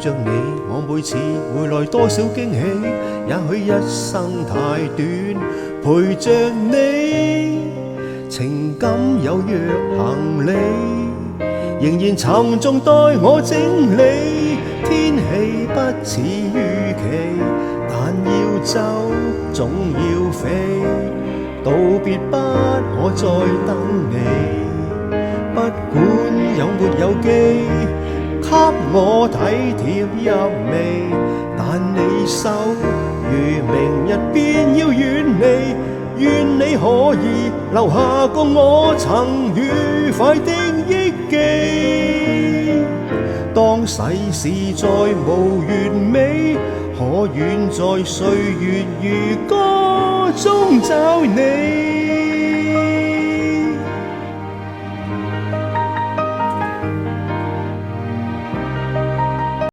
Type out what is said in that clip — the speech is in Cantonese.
着你，我每次會來多少驚喜。也許一生太短，陪着你，情感有若行李，仍然沉重待我整理。天氣不似預期，但要走總要飛，道別不可再等你。不管有沒有機，給我體貼入微，但你手如明日便要遠離，願你可以留下個我曾愉快的憶記。當世事再無完美，可願在歲月如歌中找你。